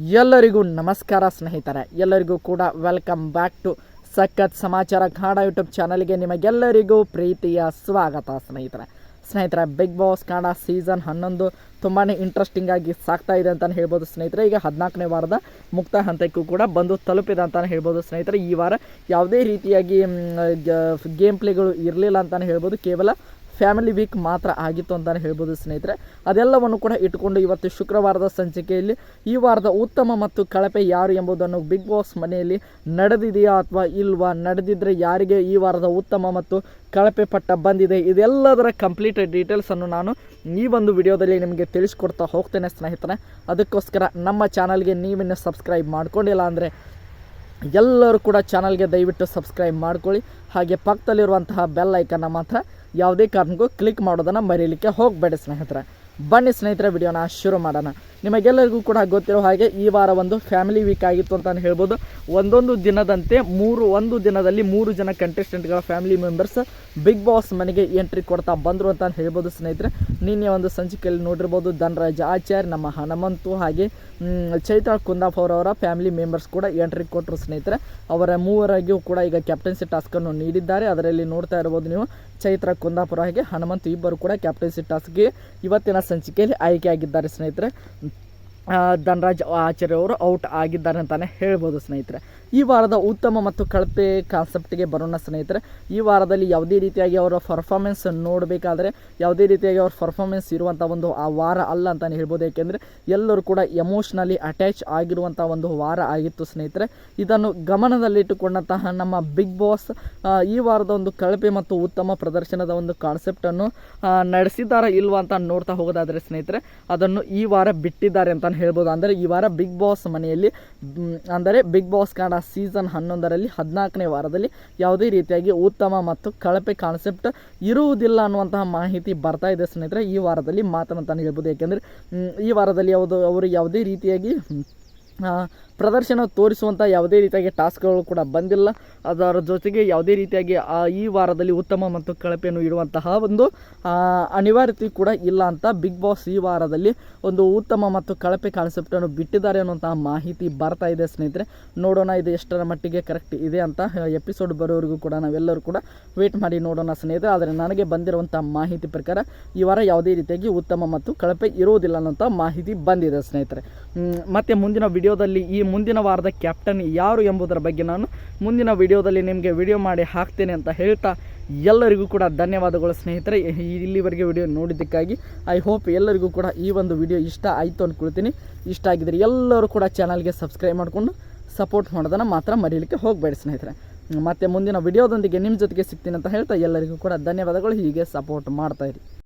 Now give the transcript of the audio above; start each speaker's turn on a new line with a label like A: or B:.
A: ಎಲ್ಲರಿಗೂ ನಮಸ್ಕಾರ ಸ್ನೇಹಿತರೆ, ಎಲ್ಲರಿಗೂ ಕೂಡ ವೆಲ್ಕಮ್ ಬ್ಯಾಕ್ ಟು ಸಖತ್ ಸಮಾಚಾರ ಕನ್ನಡ ಯೂಟ್ಯೂಬ್ ಚಾನಲ್ಗೆ ನಿಮಗೆಲ್ಲರಿಗೂ ಪ್ರೀತಿಯ ಸ್ವಾಗತ. ಸ್ನೇಹಿತರೆ ಬಿಗ್ ಬಾಸ್ ಕನ್ನಡ ಸೀಸನ್ 11 ತುಂಬಾ ಇಂಟ್ರೆಸ್ಟಿಂಗ್ ಆಗಿ ಸಾಗ್ತಾ ಇದೆ ಅಂತಲೇ ಹೇಳ್ಬೋದು ಸ್ನೇಹಿತರೆ. ಈಗ 14ನೇ ವಾರದ ಮುಕ್ತ ಹಂತಕ್ಕೂ ಕೂಡ ಬಂದು ತಲುಪಿದೆ ಅಂತಲೇ ಹೇಳ್ಬೋದು ಸ್ನೇಹಿತರೆ. ಈ ವಾರ ಯಾವುದೇ ರೀತಿಯಾಗಿ ಗೇಮ್ ಪ್ಲೇಗಳು ಇರಲಿಲ್ಲ ಅಂತಲೇ ಹೇಳ್ಬೋದು, ಕೇವಲ ಫ್ಯಾಮಿಲಿ ವೀಕ್ ಮಾತ್ರ ಆಗಿತ್ತು ಅಂತಲೇ ಹೇಳ್ಬೋದು ಸ್ನೇಹಿತರೆ. ಅದೆಲ್ಲವನ್ನು ಕೂಡ ಇಟ್ಟುಕೊಂಡು ಇವತ್ತು ಶುಕ್ರವಾರದ ಸಂಚಿಕೆಯಲ್ಲಿ ಈ ವಾರದ ಉತ್ತಮ ಮತ್ತು ಕಳಪೆ ಯಾರು ಎಂಬುದನ್ನು ಬಿಗ್ ಬಾಸ್ ಮನೆಯಲ್ಲಿ ನಡೆದಿದೆಯಾ ಅಥವಾ ಇಲ್ವಾ, ನಡೆದಿದ್ದರೆ ಯಾರಿಗೆ ಈ ವಾರದ ಉತ್ತಮ ಮತ್ತು ಕಳಪೆ ಪಟ್ಟ ಬಂದಿದೆ, ಇದೆಲ್ಲದರ ಕಂಪ್ಲೀಟ್ ಡೀಟೇಲ್ಸನ್ನು ನಾನು ಈ ಒಂದು ವಿಡಿಯೋದಲ್ಲಿ ನಿಮಗೆ ತಿಳಿಸ್ಕೊಡ್ತಾ ಹೋಗ್ತೇನೆ ಸ್ನೇಹಿತರೆ. ಅದಕ್ಕೋಸ್ಕರ ನಮ್ಮ ಚಾನಲ್ಗೆ ನೀವಿನ್ನು ಸಬ್ಸ್ಕ್ರೈಬ್ ಮಾಡ್ಕೊಂಡಿಲ್ಲ ಅಂದರೆ ಎಲ್ಲರೂ ಕೂಡ ಚಾನಲ್ಗೆ ದಯವಿಟ್ಟು ಸಬ್ಸ್ಕ್ರೈಬ್ ಮಾಡ್ಕೊಳ್ಳಿ. ಹಾಗೆ ಪಕ್ಕದಲ್ಲಿರುವಂತಹ ಬೆಲ್ ಐಕನ್ನ ಮಾತ್ರ ಯಾವುದೇ ಕಾರಣಕ್ಕೂ ಕ್ಲಿಕ್ ಮಾಡೋದನ್ನು ಮರೀಲಿಕ್ಕೆ ಹೋಗಬೇಡಿ ಸ್ನೇಹಿತರೆ. ಬನ್ನಿ ಸ್ನೇಹಿತರೆ, ವಿಡಿಯೋನ ಶುರು ಮಾಡೋಣ. ನಿಮಗೆಲ್ಲರಿಗೂ ಕೂಡ ಗೊತ್ತಿರೋ ಹಾಗೆ ಈ ವಾರ ಒಂದು ಫ್ಯಾಮಿಲಿ ವೀಕ್ ಆಗಿತ್ತು ಅಂತಲೇ ಹೇಳ್ಬೋದು. ಒಂದೊಂದು ದಿನದಂತೆ ಒಂದು ದಿನದಲ್ಲಿ 3 ಜನ ಕಂಟೆಸ್ಟೆಂಟ್ಗಳ ಫ್ಯಾಮಿಲಿ ಮೆಂಬರ್ಸ್ ಬಿಗ್ ಬಾಸ್ ಮನೆಗೆ ಎಂಟ್ರಿ ಕೊಡ್ತಾ ಬಂದರು ಅಂತ ಹೇಳ್ಬೋದು ಸ್ನೇಹಿತರೆ. ನಿನ್ನೆ ಒಂದು ಸಂಚಿಕೆಯಲ್ಲಿ ನೋಡಿರ್ಬೋದು, ಧನರಾಜ್ ಆಚಾರ್ಯ, ನಮ್ಮ ಹನುಮಂತು ಹಾಗೆ ಚೈತ್ರ ಕುಂದಾಪುರ ಅವರ ಫ್ಯಾಮಿಲಿ ಮೆಂಬರ್ಸ್ ಕೂಡ ಎಂಟ್ರಿ ಕೊಟ್ಟರು ಸ್ನೇಹಿತರೆ. ಅವರ ಮೂವರಿಗೂ ಕೂಡ ಈಗ ಕ್ಯಾಪ್ಟನ್ಸಿ ಟಾಸ್ಕನ್ನು ನೀಡಿದ್ದಾರೆ. ಅದರಲ್ಲಿ ನೋಡ್ತಾ ಇರ್ಬೋದು ನೀವು, ಚೈತ್ರ ಕುಂದಾಪುರ ಹಾಗೆ ಹನುಮಂತು ಇಬ್ಬರು ಕೂಡ ಕ್ಯಾಪ್ಟನ್ಸಿ ಟಾಸ್ಕ್ಗೆ ಇವತ್ತಿನ ಸಂಚಿಕೆಯಲ್ಲಿ ಆಯ್ಕೆಯಾಗಿದ್ದಾರೆ ಸ್ನೇಹಿತರೆ. ಧನರಾಜ್ ಆಚಾರ್ಯ ಅವರು ಔಟ್ ಆಗಿದ್ದಾರೆ ಅಂತಲೇ ಹೇಳ್ಬೋದು ಸ್ನೇಹಿತರೆ. ಈ ವಾರದ ಉತ್ತಮ ಮತ್ತು ಕಳಪೆ ಕಾನ್ಸೆಪ್ಟ್ಗೆ ಬರೋಣ ಸ್ನೇಹಿತರೆ. ಈ ವಾರದಲ್ಲಿ ಯಾವುದೇ ರೀತಿಯಾಗಿ ಅವರ ಪರ್ಫಾರ್ಮೆನ್ಸ್ ನೋಡಬೇಕಾದ್ರೆ ಯಾವುದೇ ರೀತಿಯಾಗಿ ಅವ್ರ ಪರ್ಫಾರ್ಮೆನ್ಸ್ ಇರುವಂಥ ಒಂದು ಆ ವಾರ ಅಲ್ಲ ಅಂತಲೇ ಹೇಳ್ಬೋದು. ಏಕೆಂದರೆ ಎಲ್ಲರೂ ಕೂಡ ಎಮೋಷ್ನಲಿ ಅಟ್ಯಾಚ್ ಆಗಿರುವಂಥ ಒಂದು ವಾರ ಆಗಿತ್ತು ಸ್ನೇಹಿತರೆ. ಇದನ್ನು ಗಮನದಲ್ಲಿಟ್ಟುಕೊಂಡಂತಹ ನಮ್ಮ ಬಿಗ್ ಬಾಸ್ ಈ ವಾರದ ಒಂದು ಕಳಪೆ ಮತ್ತು ಉತ್ತಮ ಪ್ರದರ್ಶನದ ಒಂದು ಕಾನ್ಸೆಪ್ಟನ್ನು ನಡೆಸಿದ್ದಾರಾ ಇಲ್ವಾ ಅಂತ ನೋಡ್ತಾ ಹೋಗೋದಾದರೆ ಸ್ನೇಹಿತರೆ, ಅದನ್ನು ಈ ವಾರ ಬಿಟ್ಟಿದ್ದಾರೆ ಅಂತ ಹೇಳ್ಬೋದು. ಅಂದರೆ ಈ ವಾರ ಬಿಗ್ ಬಾಸ್ ಮನೆಯಲ್ಲಿ ಅಂದರೆ ಬಿಗ್ ಬಾಸ್ ಕನ್ನಡ ಸೀಸನ್ 11ರಲ್ಲಿ 14ನೇ ವಾರದಲ್ಲಿ ಯಾವುದೇ ರೀತಿಯಾಗಿ ಉತ್ತಮ ಮತ್ತು ಕಳಪೆ ಕಾನ್ಸೆಪ್ಟ್ ಇರುವುದಿಲ್ಲ ಅನ್ನುವಂತಹ ಮಾಹಿತಿ ಬರ್ತಾ ಇದೆ ಸ್ನೇಹಿತರೆ. ಈ ವಾರದಲ್ಲಿ ಮಾತನಾಡ್ತಾನೆ ಹೇಳ್ಬೋದು. ಯಾಕೆಂದರೆ ಈ ವಾರದಲ್ಲಿ ಅವರು ಯಾವುದೇ ರೀತಿಯಾಗಿ ಪ್ರದರ್ಶನ ತೋರಿಸುವಂಥ ಯಾವುದೇ ರೀತಿಯಾಗಿ ಟಾಸ್ಕ್ಗಳು ಕೂಡ ಬಂದಿಲ್ಲ. ಅದರ ಜೊತೆಗೆ ಯಾವುದೇ ರೀತಿಯಾಗಿ ಈ ವಾರದಲ್ಲಿ ಉತ್ತಮ ಮತ್ತು ಕಳಪೆಯನ್ನು ಇಡುವಂತಹ ಒಂದು ಅನಿವಾರ್ಯತೆ ಕೂಡ ಇಲ್ಲ ಅಂತ ಬಿಗ್ ಬಾಸ್ ಈ ವಾರದಲ್ಲಿ ಒಂದು ಉತ್ತಮ ಮತ್ತು ಕಳಪೆ ಕಾನ್ಸೆಪ್ಟನ್ನು ಬಿಟ್ಟಿದ್ದಾರೆ ಅನ್ನುವಂತಹ ಮಾಹಿತಿ ಬರ್ತಾ ಇದೆ ಸ್ನೇಹಿತರೆ. ನೋಡೋಣ ಇದು ಎಷ್ಟರ ಮಟ್ಟಿಗೆ ಕರೆಕ್ಟ್ ಇದೆ ಅಂತ. ಎಪಿಸೋಡ್ ಬರೋವರೆಗೂ ಕೂಡ ನಾವೆಲ್ಲರೂ ಕೂಡ ವೇಟ್ ಮಾಡಿ ನೋಡೋಣ ಸ್ನೇಹಿತರೆ. ಆದರೆ ನನಗೆ ಬಂದಿರುವಂಥ ಮಾಹಿತಿ ಪ್ರಕಾರ ಈ ವಾರ ಯಾವುದೇ ರೀತಿಯಾಗಿ ಉತ್ತಮ ಮತ್ತು ಕಳಪೆ ಇರುವುದಿಲ್ಲ ಅನ್ನೋಂಥ ಮಾಹಿತಿ ಬಂದಿದೆ ಸ್ನೇಹಿತರೆ. ಮತ್ತು ಮುಂದಿನ ವಿಡಿಯೋದಲ್ಲಿ ಈ ಮುಂದಿನ ವಾರದ ಕ್ಯಾಪ್ಟನ್ ಯಾರು ಎಂಬುದರ ಬಗ್ಗೆ ನಾನು ಮುಂದಿನ ವಿಡಿಯೋದಲ್ಲಿ ನಿಮಗೆ ವಿಡಿಯೋ ಮಾಡಿ ಹಾಕ್ತೇನೆ ಅಂತ ಹೇಳ್ತಾ ಎಲ್ಲರಿಗೂ ಕೂಡ ಧನ್ಯವಾದಗಳು ಸ್ನೇಹಿತರೆ. ಇಲ್ಲಿವರೆಗೆ ವಿಡಿಯೋ ನೋಡಿದ್ದಕ್ಕಾಗಿ ಐ ಹೋಪ್ ಎಲ್ಲರಿಗೂ ಕೂಡ ಈ ಒಂದು ವಿಡಿಯೋ ಇಷ್ಟ ಆಯಿತು ಅಂದ್ಕೊಳ್ತೀನಿ. ಇಷ್ಟ ಆಗಿದ್ದರೆ ಎಲ್ಲರೂ ಕೂಡ ಚಾನಲ್ಗೆ ಸಬ್ಸ್ಕ್ರೈಬ್ ಮಾಡಿಕೊಂಡು ಸಪೋರ್ಟ್ ಮಾಡೋದನ್ನು ಮಾತ್ರ ಮರೀಲಿಕ್ಕೆ ಹೋಗಬೇಡಿ ಸ್ನೇಹಿತರೆ. ಮತ್ತು ಮುಂದಿನ ವಿಡಿಯೋದೊಂದಿಗೆ ನಿಮ್ಮ ಜೊತೆಗೆ ಸಿಗ್ತೀನಿ ಅಂತ ಹೇಳ್ತಾ ಎಲ್ಲರಿಗೂ ಕೂಡ ಧನ್ಯವಾದಗಳು. ಹೀಗೆ ಸಪೋರ್ಟ್ ಮಾಡ್ತಾಯಿರಿ.